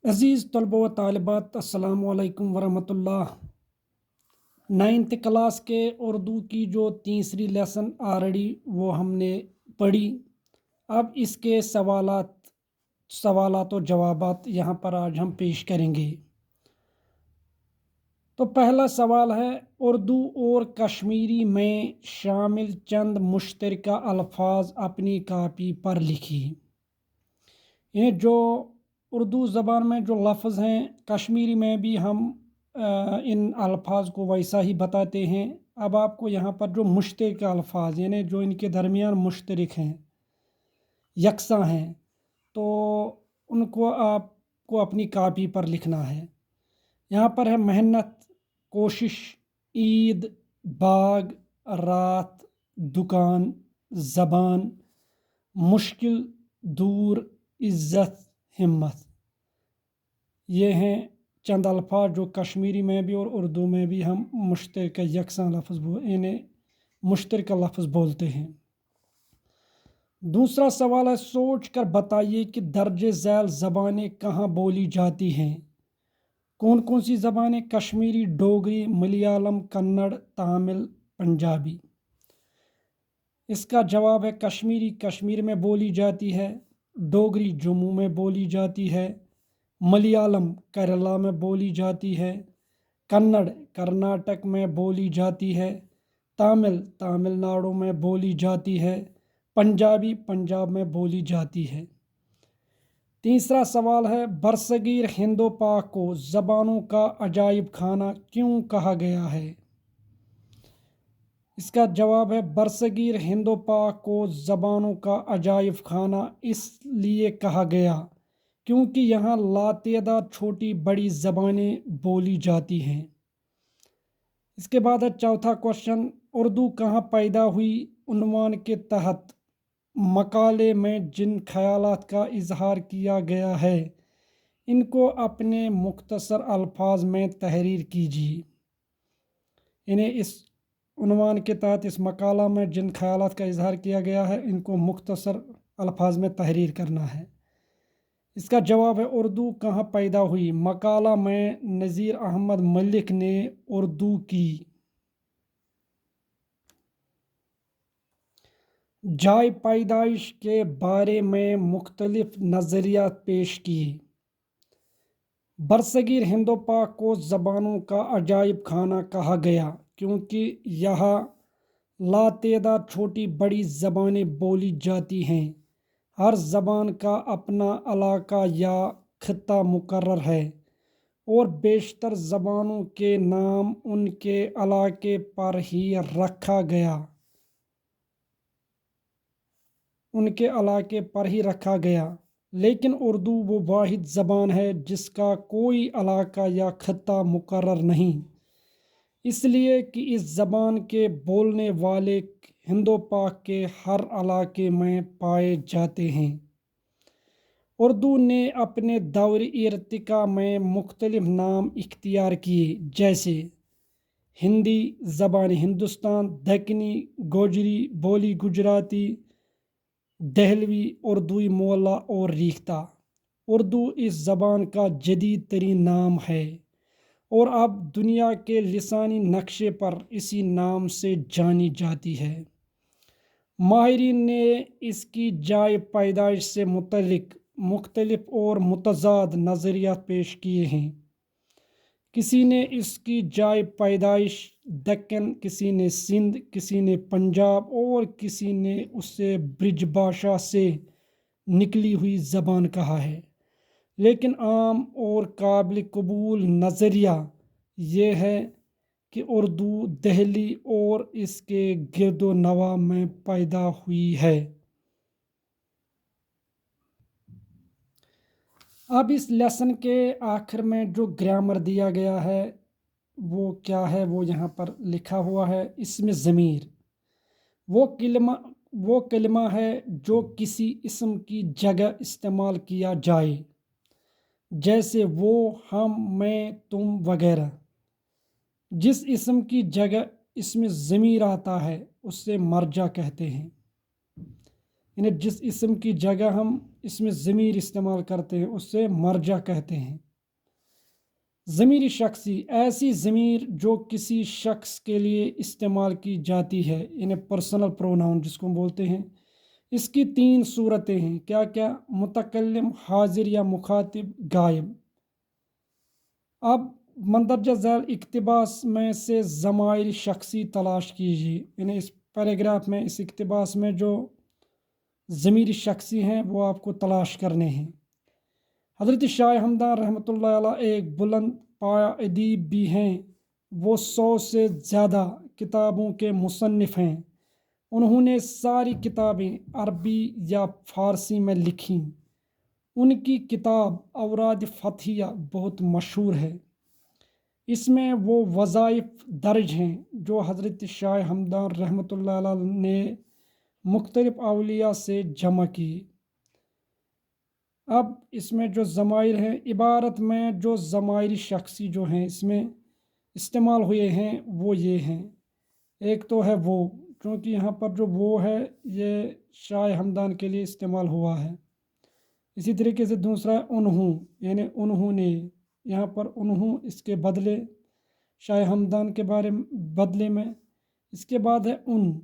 अज़ीज़ तलबा व तालिबात अस्सलामु अलैकुम वरहमतुल्लाह। 9th क्लास के उर्दू की जो तीसरी लेसन ऑलरेडी वो हमने पढ़ी। अब इसके सवालात और जवाबात यहाँ पर आज हम पेश करेंगे। तो पहला सवाल है, उर्दू और कश्मीरी में शामिल चंद मुश्तरका अल्फाज अपनी कापी पर लिखी। ये जो उर्दू ज़बान में जो लफ्ज़ हैं, कश्मीरी में भी हम इन अल्फाज को वैसा ही बताते हैं। अब आपको यहाँ पर जो मुश्तरक अल्फाज यानी जो इनके दरमियान मुश्तरक हैं, यकसा हैं, तो उनको आपको अपनी कापी पर लिखना है। यहाँ पर है मेहनत, कोशिश, ईद, बाग, रात, दुकान, ज़बान, मुश्किल, दूर, इज़्ज़त, हिम्मत। ये हैं चंद अल्फाज जो कश्मीरी में भी और उर्दू में भी हम मुश्तरक यकसा लफ्ज़ इन्हें मुश्तरक लफ्ज़ बोलते हैं। दूसरा सवाल है, सोच कर बताइए कि दर्जे झैल ज़बानें कहाँ बोली जाती हैं। कौन कौन सी ज़बानें? कश्मीरी, डोगरी, मलयालम, कन्नड़, तमिल, पंजाबी। इसका जवाब है कश्मीरी कश्मीर में बोली जाती है, डोगरी जम्मू में बोली जाती है, मलयालम केरला में बोली जाती है, कन्नड़ कर्नाटक में बोली जाती है, तमिल तमिलनाडु में बोली जाती है, पंजाबी पंजाब में बोली जाती है। तीसरा सवाल है, बरसगीर हिंदो पाक को ज़बानों का अजायब खाना क्यों कहा गया है। इसका जवाब है बरसगीर हिंदो पाक को ज़बानों का अजायब खाना इसलिए कहा गया क्योंकि यहाँ लातेदार छोटी बड़ी ज़बानें बोली जाती हैं। इसके बाद है चौथा क्वेश्चन, उर्दू कहाँ पैदा हुई। उन्वान के तहत मकाले में जिन ख्यालात का इजहार किया गया है इनको अपने मुख्तसर अल्फाज में तहरीर कीजिए। इन्हें इस उन्वान के तहत इस मकाला में जिन ख्यालात का इजहार किया गया है इनको मुख्तसर अल्फाज में तहरीर करना है। इसका जवाब है उर्दू कहाँ पैदा हुई। मकाला में नज़ीर अहमद मलिक ने उर्दू की जाय पैदाइश के बारे में मुख्तलिफ नज़रियात पेश किए। बरसगीर हिंदो पाक को ज़बानों का अजायब खाना कहा गया क्योंकि यहाँ लातेदार छोटी बड़ी ज़बानें बोली जाती हैं। हर ज़बान का अपना इलाका या खित्ता मुकर्रर है और बेशतर ज़बानों के नाम उनके इलाके पर ही रखा गया लेकिन उर्दू वो वाहिद ज़बान है जिसका कोई इलाका या खित्ता मुकर्रर नहीं, इसलिए कि इस ज़बान के बोलने वाले हिंदो पाक के हर इलाके में पाए जाते हैं। उर्दू ने अपने दौर इर्तिका में मुख्तलिफ नाम इख्तियार किए, जैसे हिंदी, ज़बान हिंदुस्तान, दक्कनी, गोजरी, बोली गुजराती, दहलवी, उर्दूई मोला और रीख्ता। उर्दू इस ज़बान का जदीद तरीन नाम है और अब दुनिया के लिसानी नक्शे पर इसी नाम से जानी जाती है। माहिरीन ने इसकी जाय पैदाइश से मुतल्लिक मुख्तलिफ और मुतज़ाद नज़रिया पेश किए हैं। किसी ने इसकी जाय पैदाइश दक्कन, किसी ने सिंध, किसी ने पंजाब और किसी ने उसे ब्रिजभाषा से निकली हुई ज़बान कहा है। लेकिन आम और काबिल कबूल नज़रिया ये है कि उर्दू दहली और इसके गिरदो नवा में पैदा हुई है। अब इस लेसन के आखिर में जो ग्रामर दिया गया है वो क्या है, वो यहाँ पर लिखा हुआ है। इसमें ज़मीर वो कलिमा है जो किसी इस्म की जगह इस्तेमाल किया जाए, जैसे वो, हम, मैं, तुम वगैरह। जिस इस्म की जगह इसमें ज़मीर आता है उससे मर्जा कहते हैं। यानी जिस इसम की जगह हम इसमें ज़मीर इस्तेमाल करते हैं उससे मर्जा कहते हैं। ज़मीरी शख्सी, ऐसी ज़मीर जो किसी शख्स के लिए इस्तेमाल की जाती है, इन्हें पर्सनल प्रोनाउन जिसको हम बोलते हैं। इसकी 3 सूरतें हैं, क्या क्या? मुतकल्लिम, हाजिर या मुखातिब, गायब। अब मंदरजा झैल इक्तिबास में से ज़माइर शख्सी तलाश कीजिए। यानी इस पैराग्राफ में, इस इक्तिबास में जो ज़मीर शख्सी हैं वो आपको तलाश करने हैं। हज़रत शाह हमदान रहमतुल्लाह अलैह एक बुलंद पाया अदीब भी हैं। वो 100 से ज़्यादा किताबों के मुसन्निफ़ हैं। उन्होंने सारी किताबें अरबी या फ़ारसी में लिखीं। उनकी किताब औराद फ़तिया बहुत मशहूर है। इसमें वो वज़ाइफ दर्ज हैं जो हज़रत शाह हमदान रहमतुल्लाह अलैह ने मुख्तलिफ़ औलिया से जमा की। अब इसमें जो ज़माइर हैं, इबारत में जो ज़माइर शख्सी जो हैं इसमें इस्तेमाल हुए हैं वो ये हैं। एक तो है वो, क्योंकि यहाँ पर जो वो है ये शाह हमदान के लिए इस्तेमाल हुआ है। इसी तरीके से दूसरा है उन्हों, यानी उन्होंने। यहाँ पर उन्हों इसके बदले शाह हमदान के बदले में। इसके बाद है उन,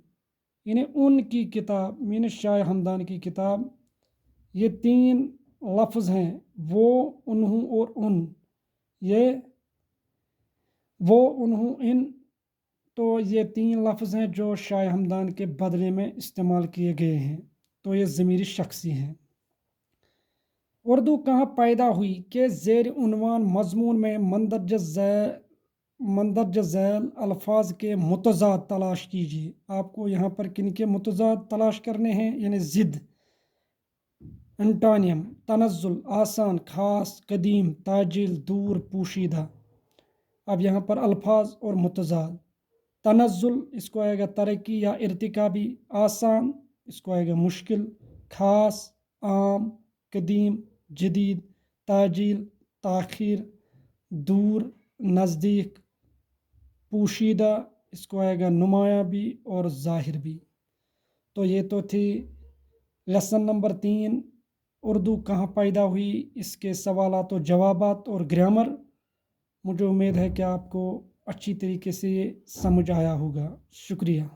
यानी उनकी किताब, यानी शाह हमदान की किताब। ये 3 लफ्ज़ हैं, वो, उन्हों और उन। ये वो, उन्हों, इन। तो ये 3 लफ्ज़ हैं जो शाह हमदान के बदले में इस्तेमाल किए गए हैं। तो ये ज़मीरी शख्सी हैं। उर्दू कहाँ पैदा हुई के ज़ेर उन्वान मज़मून में मंदरज झैल अल्फाज के मुतज़ाद तलाश कीजिए। आपको यहाँ पर किन के मुतज़ाद तलाश करने हैं? यानी ज़िद, एंटोनियम, तनज़्ज़ुल, आसान, ख़ास, कदीम, ताजिल, दूर, पोशीदा। अब यहाँ पर अल्फाज और मुतज़ाद। तनज़्ज़ुल इसको आएगा तरक्की या इर्तिकाबी, आसान इसको आएगा मुश्किल, ख़ास आम, कदीम जदीद, ताजील ताख़ीर, दूर नज़दीक, पोशीदा इसको आएगा नुमाया भी और ज़ाहिर भी। तो ये तो थी लेसन नंबर 3, उर्दू कहाँ पैदा हुई, इसके सवालात और जवाबात और ग्रामर। मुझे उम्मीद है कि आपको अच्छी तरीके से ये समझ आया होगा। शुक्रिया।